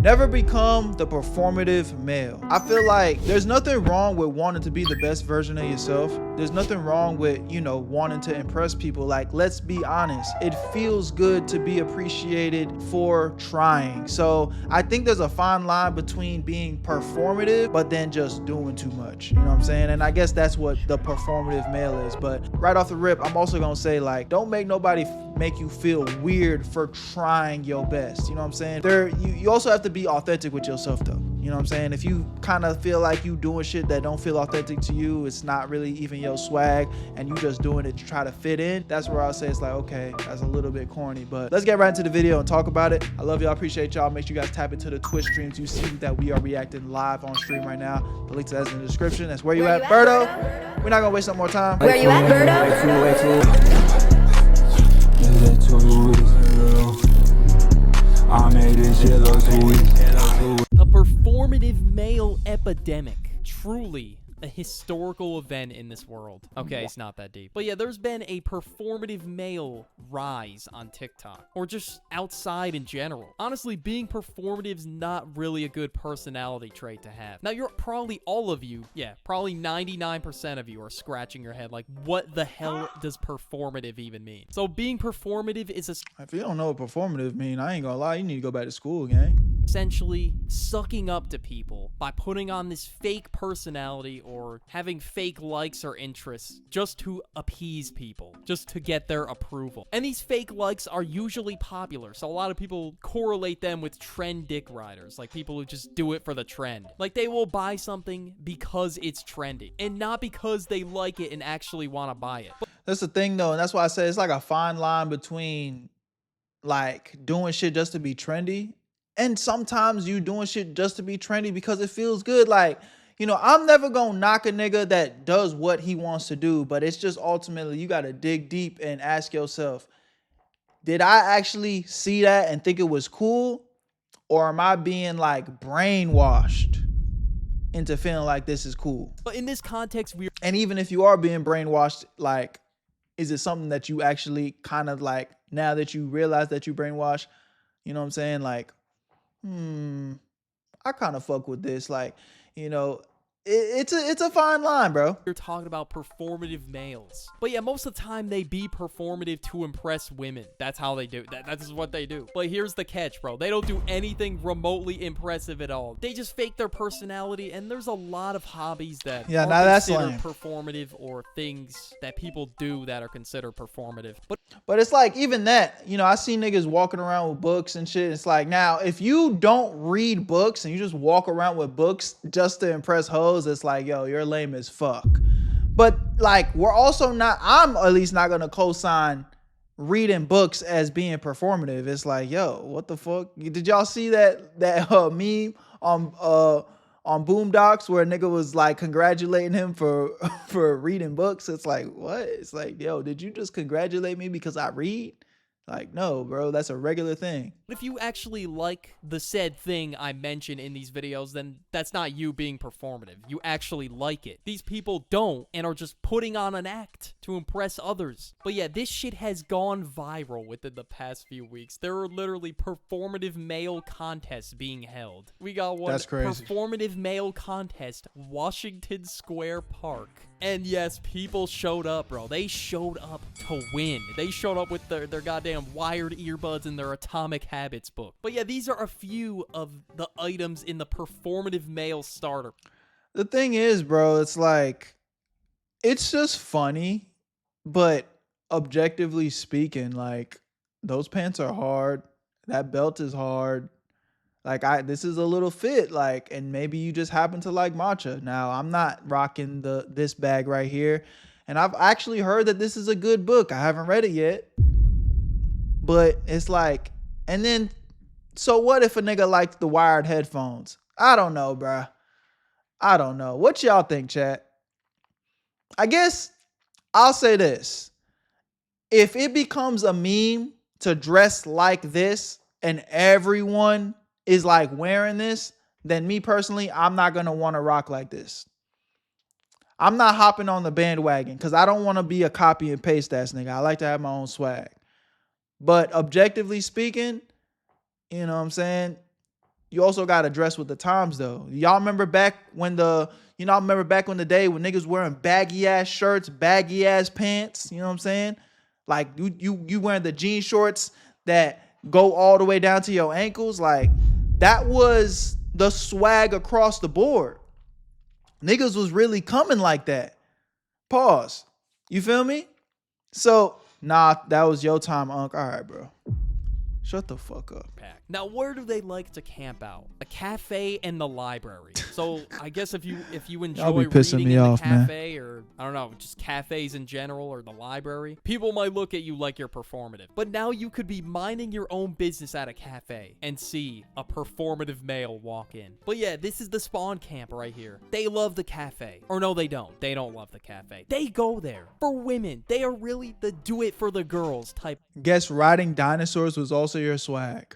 Never become the performative male. I feel like there's nothing wrong with wanting to be the best version of yourself. There's nothing wrong with, you know, wanting to impress people. Like, let's be honest. It feels good to be appreciated for trying. So I think there's a fine line between being performative, but then just doing too much. You know what I'm saying? And I guess that's what the performative male is. But right off the rip, I'm also gonna say, like, don't make nobody make you feel weird for trying your best. You know what I'm saying? You also have to be authentic with yourself though. You know what I'm saying? If you kind of feel like you doing shit that don't feel authentic to you, it's not really even your swag, and you just doing it to try to fit in, that's where I'll say it's like, okay, that's a little bit corny. But let's get right into the video and talk about it. I love y'all, appreciate y'all. Make sure you guys tap into the Twitch streams. You see that we are reacting live on stream right now. The link to that's in the description. That's where you at, Berto. We're not gonna waste no more time. Where you at, Berto? I made this shit look sweet. The performative male epidemic. Truly a historical event in this world. Okay, it's not that deep. But yeah, there's been a performative male rise on TikTok, or just outside in general. Honestly, being performative is not really a good personality trait to have. Now, you're probably all of you, yeah, probably 99% of you are scratching your head like, what the hell does performative even mean? So being performative is if you don't know what performative mean, I ain't gonna lie, you need to go back to school, gang. Essentially sucking up to people by putting on this fake personality or having fake likes or interests just to appease people, just to get their approval. And these fake likes are usually popular, so a lot of people correlate them with trend dick riders, like people who just do it for the trend. Like, they will buy something because it's trendy and not because they like it and actually want to buy it. That's the thing though, and that's why I say it's like a fine line between like doing shit just to be trendy, and sometimes you doing shit just to be trendy because it feels good. Like, you know, I'm never gonna knock a nigga that does what he wants to do, but it's just ultimately you gotta dig deep and ask yourself, did I actually see that and think it was cool? Or am I being like brainwashed into feeling like this is cool? But in this context, and even if you are being brainwashed, like, is it something that you actually kind of like, now that you realize that you brainwashed, you know what I'm saying? Like, I kind of fuck with this. Like, you know, it's a fine line, bro. You're talking about performative males. But yeah, most of the time they be performative to impress women. That's how they do it. That's what they do. But here's the catch, bro. They don't do anything remotely impressive at all. They just fake their personality, and there's a lot of hobbies that are considered performative, or things that people do that are considered performative. But it's like, even that, you know, I see niggas walking around with books and shit. It's like, now, if you don't read books and you just walk around with books just to impress hoes, it's like, yo, you're lame as fuck. But like, we're also not, I'm at least not gonna co-sign reading books as being performative. It's like, yo, what the fuck? Did y'all see that meme on Boondocks where a nigga was like congratulating him for reading books? It's like, what? It's like, yo, did you just congratulate me because I read? Like, no, bro, that's a regular thing. If you actually like the said thing I mention in these videos, then that's not you being performative. You actually like it. These people don't, and are just putting on an act to impress others. But yeah, this shit has gone viral within the past few weeks. There are literally performative male contests being held. We got one. That's crazy. Performative male contest, Washington Square Park. And yes, people showed up, bro. They showed up to win. They showed up with their goddamn wired earbuds and their Atomic Habits book. But yeah, these are a few of the items in the performative male starter. The thing is, bro, it's like, it's just funny, but objectively speaking, like, those pants are hard. That belt is hard. Like, this is a little fit, like, and maybe you just happen to like Matcha. Now, I'm not rocking this bag right here, and I've actually heard that this is a good book. I haven't read it yet, but it's like, and then, so what if a nigga likes the wired headphones? I don't know, bruh. I don't know. What y'all think, chat? I guess I'll say this. If it becomes a meme to dress like this and everyone is like wearing this, then me personally, I'm not going to want to rock like this. I'm not hopping on the bandwagon because I don't want to be a copy and paste ass nigga. I like to have my own swag. But objectively speaking, you know what I'm saying? you also got to dress with the times though. Y'all remember back when the day when niggas wearing baggy ass shirts, baggy ass pants, you know what I'm saying? Like you wearing the jean shorts that go all the way down to your ankles. Like that was the swag across the board. Niggas was really coming like that. Pause. You feel me? So, nah, that was your time, Unc. All right, bro. Shut the fuck up. Now, where do they like to camp out? A cafe and the library. So I guess if you enjoy Y'all be pissing reading me in the off, man. cafe, or I don't know, just cafes in general, or the library, people might look at you like you're performative. But now you could be minding your own business at a cafe and see a performative male walk in. But yeah, this is the spawn camp right here. They love the cafe. Or no, they don't. They don't love the cafe. They go there for women. They are really the do it for the girls type. Guess riding dinosaurs was also your swag.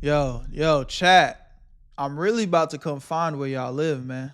Yo, chat. I'm really about to come find where y'all live, man.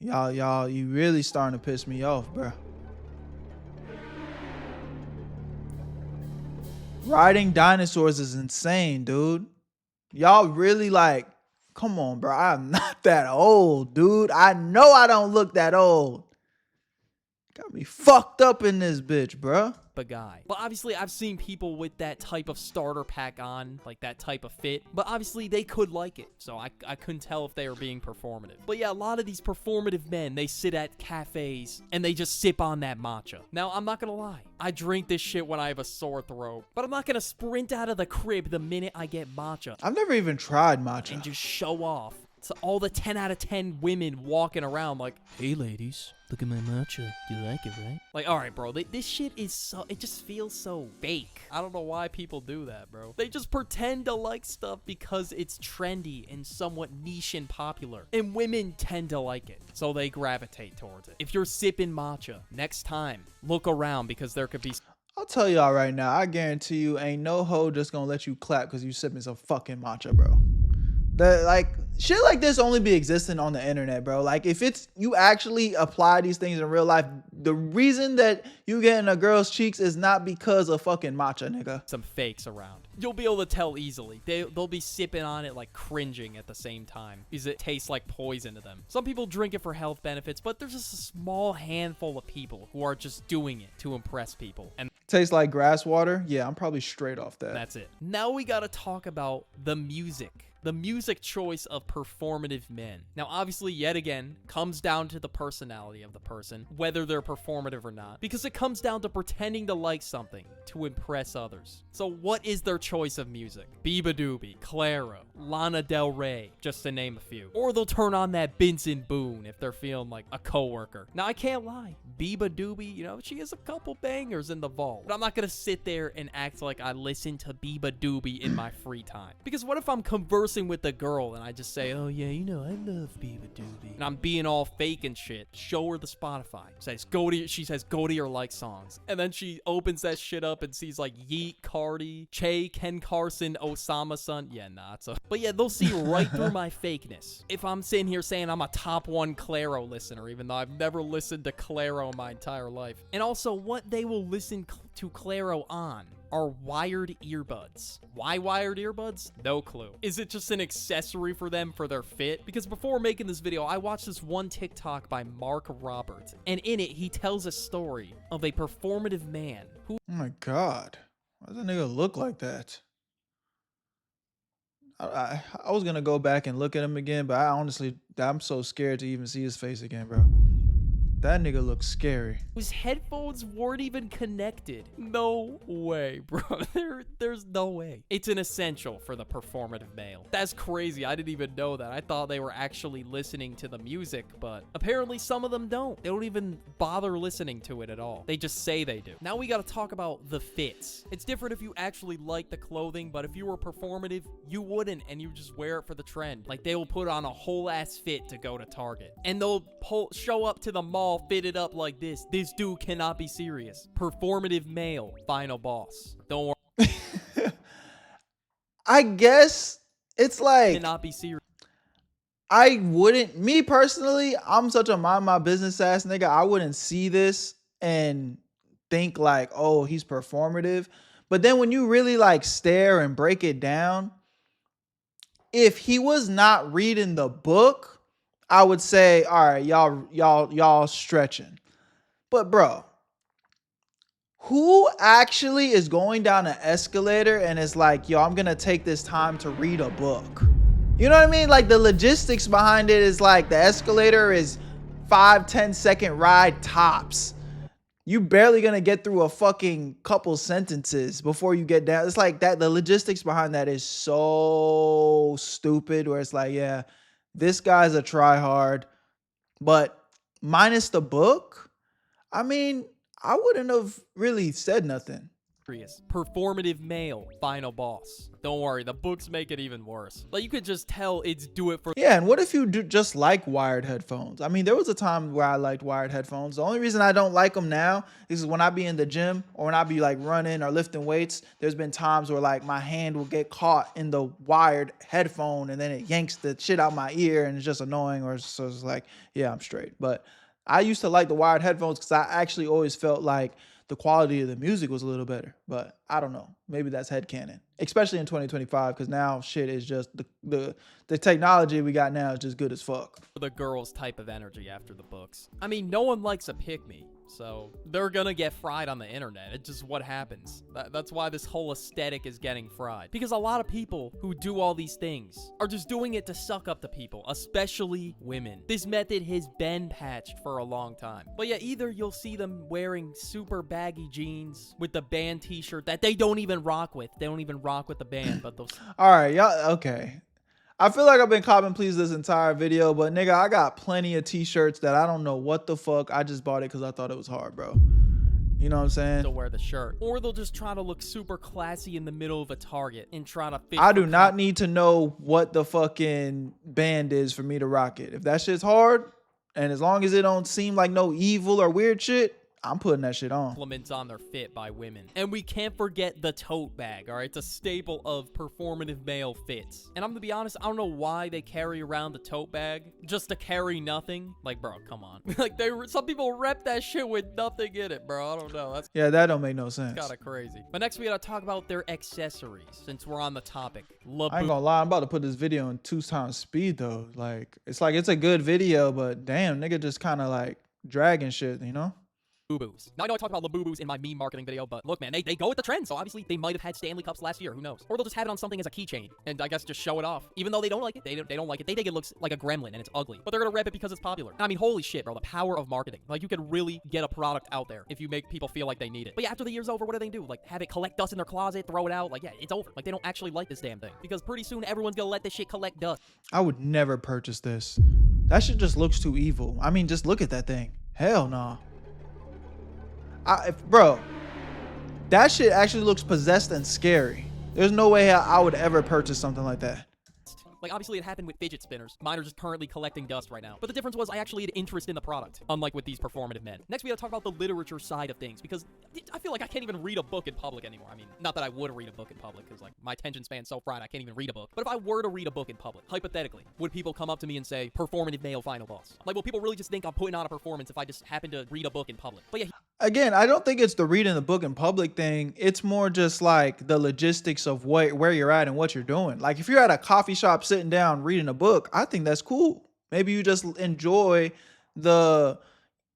Y'all, you really starting to piss me off, bro. Riding dinosaurs is insane, dude. Y'all really like, come on, bro. I'm not that old, dude. I know I don't look that old. Got me fucked up in this bitch, bro. Guy. But obviously I've seen people with that type of starter pack on, like that type of fit, but obviously they could like it, so I couldn't tell if they were being performative. But yeah, a lot of these performative men, they sit at cafes and they just sip on that matcha. Now, I'm not gonna lie, I drink this shit when I have a sore throat, but I'm not gonna sprint out of the crib the minute I get matcha I've never even tried matcha. and just show off to all the 10 out of 10 women walking around like, hey ladies, look at my matcha. You like it, right? Like, all right, bro, this shit is so, it just feels so fake. I don't know why people do that, bro. They just pretend to like stuff because it's trendy and somewhat niche and popular. And women tend to like it, so they gravitate towards it. If you're sipping matcha, next time, look around because there could be... I'll tell y'all right now, I guarantee you ain't no hoe just gonna let you clap because you sipping some fucking matcha, bro. Like, shit like this only be existing on the internet, bro. Like, if it's you actually apply these things in real life, the reason that you get in a girl's cheeks is not because of fucking matcha, nigga. Some fakes around. You'll be able to tell easily. They'll be sipping on it like cringing at the same time because it tastes like poison to them. Some people drink it for health benefits, but there's just a small handful of people who are just doing it to impress people. And Tastes like grass water? Yeah, I'm probably straight off that. that's it. Now we gotta talk about the music. The music choice of performative men. Now, obviously, yet again, comes down to the personality of the person, whether they're performative or not, because it comes down to pretending to like something to impress others. So what is their choice of music? Biba Doobie, Clairo, Lana Del Rey, just to name a few. Or they'll turn on that Benson Boone if they're feeling like a coworker. Now, I can't lie. Biba Doobie, you know, she has a couple bangers in the vault. But I'm not gonna sit there and act like I listen to Biba Doobie in my free time. Because what if I'm conversing with a girl and I just say, oh yeah, you know, I love Biba Doobie, and I'm being all fake and shit? Show her the Spotify. She says, go to your like songs. And then she opens that shit up and sees like Yeet, Cardi, Che, Ken Carson, Osama Son. Yeah, nah, but yeah, they'll see right through my fakeness. If I'm sitting here saying I'm a top 1 Clairo listener, even though I've never listened to Clairo in my entire life. And also, what they will listen to Clairo on are wired earbuds. Why wired earbuds? No clue. Is it just an accessory for them for their fit? Because before making this video, I watched this one TikTok by Mark Robert, and in it, he tells a story of a performative man who... Oh my God. Why does that nigga look like that? I was gonna go back and look at him again, but I'm so scared to even see his face again, bro. That nigga looks scary. whose headphones weren't even connected. No way, bro. There's no way. It's an essential for the performative male. That's crazy. I didn't even know that. I thought they were actually listening to the music, but apparently some of them don't. They don't even bother listening to it at all. They just say they do. Now we gotta talk about the fits. It's different if you actually like the clothing, but if you were performative, you wouldn't, and you just wear it for the trend. Like, they will put on a whole ass fit to go to Target, and they'll show up to the mall fitted up like this. This dude cannot be serious. Performative male, final boss. Don't worry. I guess it's like, Cannot be serious. me personally, I'm such a mind my business ass nigga. I wouldn't see this and think like, oh, he's performative. But then when you really like stare and break it down, if he was not reading the book, I would say, all right, y'all stretching. But bro, who actually is going down an escalator and is like, yo, I'm gonna take this time to read a book? You know what I mean? Like, the logistics behind it is like the escalator is 5-10 second ride tops. You barely gonna get through a fucking couple sentences before you get down. It's like that. The logistics behind that is so stupid, where it's like, yeah, this guy's a tryhard, but minus the book, I mean, I wouldn't have really said nothing. Performative Mail, final boss. Don't worry, the books make it even worse. Like, you could just tell it's do it for. Yeah, and what if you just like wired headphones? I mean, there was a time where I liked wired headphones. The only reason I don't like them now is when I be in the gym or when I be like running or lifting weights. There's been times where like my hand will get caught in the wired headphone and then it yanks the shit out my ear and it's just annoying. Or so it's like, yeah, I'm straight. But I used to like the wired headphones because I actually always felt like the quality of the music was a little better. But I don't know. Maybe that's headcanon, especially in 2025, because now shit is just the technology we got now is just good as fuck. The girls type of energy after the books. I mean, no one likes a pick-me, so they're gonna get fried on the internet. It's just what happens. That's why this whole aesthetic is getting fried. Because a lot of people who do all these things are just doing it to suck up to people, especially women. This method has been patched for a long time. But yeah, either you'll see them wearing super baggy jeans with the band t-shirt that they don't even rock with. They don't even rock with the band, but those. All right, y'all, okay. I feel like I've been copping please this entire video, but nigga, I got plenty of t-shirts that I don't know what the fuck. I just bought it because I thought it was hard, bro. You know what I'm saying? They'll wear the shirt. Or they'll just try to look super classy in the middle of a Target and try to fit. I do not need to know what the fucking band is for me to rock it. If that shit's hard, and as long as it don't seem like no evil or weird shit, I'm putting that shit on. Compliments on their fit by women. And we can't forget the tote bag, all right? It's a staple of performative male fits. And I'm gonna be honest, I don't know why they carry around the tote bag just to carry nothing. Like, bro, come on. Like, some people rep that shit with nothing in it, bro. I don't know. That's yeah, that don't make no sense. kind of crazy. But next we gotta talk about their accessories, since we're on the topic. I ain't gonna lie, I'm about to put this video in 2x speed though. Like it's a good video, but damn, nigga just kind of like dragging shit, you know? Boo-boos. Now, I know I talked about Labubu's in my meme marketing video, but look, man, they go with the trend, so obviously they might have had Stanley Cups last year, who knows? Or they'll just have it on something as a keychain, and I guess just show it off. Even though they don't like it, they don't like it. They think it looks like a gremlin, and it's ugly. But they're gonna rep it because it's popular. I mean, holy shit, bro, the power of marketing. Like, you could really get a product out there if you make people feel like they need it. But yeah, after the year's over, what do they do? Like, have it collect dust in their closet, throw it out? Like, yeah, it's over. Like, they don't actually like this damn thing. Because pretty soon, everyone's gonna let this shit collect dust. I would never purchase this. That shit just looks too evil. I mean, just look at that thing. Hell no. Bro, that shit actually looks possessed and scary. There's no way I would ever purchase something like that. Like, obviously it happened with fidget spinners. Mine are just currently collecting dust right now. But the difference was I actually had interest in the product, unlike with these performative men. Next, we gotta talk about the literature side of things, because I feel like I can't even read a book in public anymore. I mean, not that I would read a book in public, because, like, my attention span's so fried I can't even read a book. But if I were to read a book in public, hypothetically, would people come up to me and say, performative male final boss? Like, will people really just think I'm putting on a performance if I just happen to read a book in public? But yeah. Again, I don't think it's the reading the book in public thing. It's more just like the logistics of where you're at and what you're doing. Like, if you're at a coffee shop sitting down reading a book, I think that's cool. Maybe you just enjoy the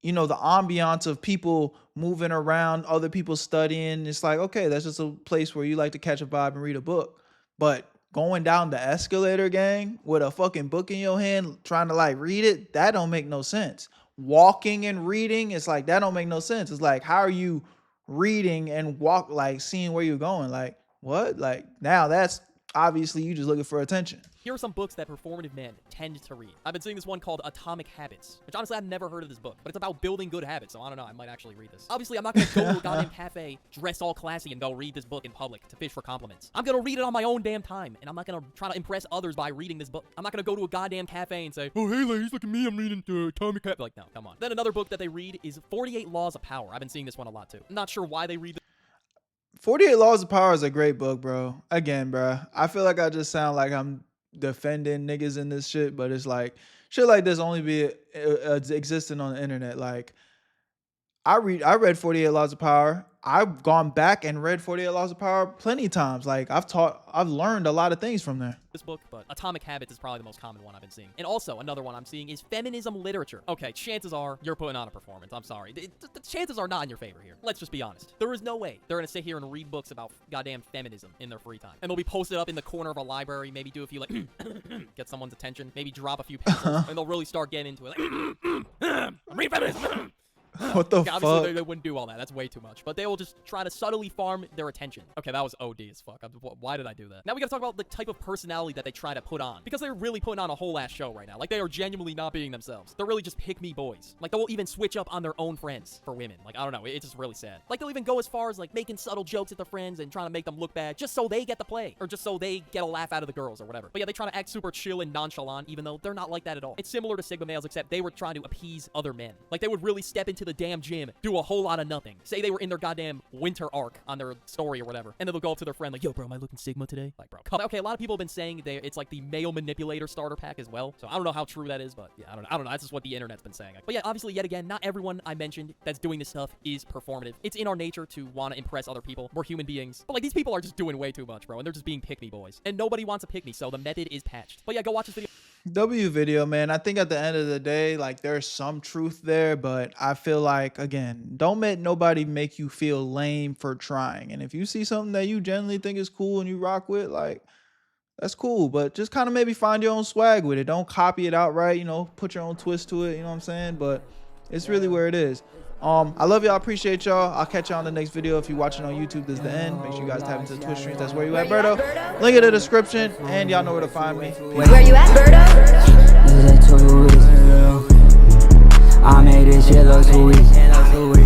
ambiance of people moving around, other people studying. It's like, okay, that's just a place where you like to catch a vibe and read a book. But going down the escalator, gang, with a fucking book in your hand, trying to like read it, that don't make no sense. Walking and reading, it's like, that don't make no sense. It's like, how are you reading and like seeing where you're going? Like, what? Like, now that's obviously you just looking for attention. Here are some books that performative men tend to read. I've been seeing this one called Atomic Habits, which honestly I've never heard of this book, but it's about building good habits, so I don't know, I might actually read this. Obviously, I'm not gonna go to a goddamn cafe, dress all classy, and go read this book in public to fish for compliments. I'm gonna read it on my own damn time, and I'm not gonna try to impress others by reading this book. I'm not gonna go to a goddamn cafe and say, oh, hey ladies, look at me, I'm reading Atomic Habits. Like, no, come on. Then another book that they read is 48 Laws of Power. I've been seeing this one a lot too. I'm not sure why they read this. 48 Laws of Power is a great book, bro. Again, bro, I feel like I just sound like I'm defending niggas in this shit, but it's like shit like this only existing on the internet. Like, I read 48 Laws of Power. I've gone back and read 48 Laws of Power plenty of times. Like I've learned a lot of things from there. This book, but Atomic Habits is probably the most common one I've been seeing. And also, another one I'm seeing is Feminism Literature. Okay, chances are you're putting on a performance. I'm sorry. The chances are not in your favor here. Let's just be honest. There is no way they're gonna sit here and read books about goddamn feminism in their free time. And they'll be posted up in the corner of a library, maybe do a few, like, get someone's attention, maybe drop a few pencils, and they'll really start getting into it. Like, I'm reading feminism. What the Obviously, fuck? they wouldn't do all that. That's way too much. But they will just try to subtly farm their attention. Okay, that was OD as fuck. Why did I do that? Now we gotta talk about the type of personality that they try to put on. Because they're really putting on a whole ass show right now. Like, they are genuinely not being themselves. They're really just pick-me boys. Like, they will even switch up on their own friends for women. Like, I don't know. It's just really sad. Like, they'll even go as far as, like, making subtle jokes at their friends and trying to make them look bad just so they get the play. Or just so they get a laugh out of the girls or whatever. But yeah, they try to act super chill and nonchalant, even though they're not like that at all. It's similar to Sigma males, except they were trying to appease other men. Like, they would really step into the damn gym, do a whole lot of nothing. Say they were in their goddamn winter arc on their story or whatever, and then they'll go up to their friend like, yo, bro, am I looking Sigma today? Like, bro, come on. Okay, a lot of people have been saying it's like the male manipulator starter pack as well, so I don't know how true that is, but yeah, I don't know. That's just what the internet's been saying. But yeah, obviously, yet again, not everyone I mentioned that's doing this stuff is performative. It's in our nature to want to impress other people. We're human beings. But like, these people are just doing way too much, bro, and they're just being pick-me boys. And nobody wants a pick-me, so the method is patched. But yeah, go watch this video. W video, man. I think at the end of the day, like, there's some truth there, but I feel like, again, don't let nobody make you feel lame for trying. And if you see something that you genuinely think is cool and you rock with, like, that's cool, but just kind of maybe find your own swag with it. Don't copy it outright, you know, put your own twist to it, you know what I'm saying? But it's really where it is. I love y'all. Appreciate y'all. I'll catch y'all on the next video. If you're watching on YouTube, this is the end. Make sure you guys tap into the Twitch streams. That's where you at, Berto. Link in the description, and y'all know where to find me. Where you at, Berto? I made this shit look too easy.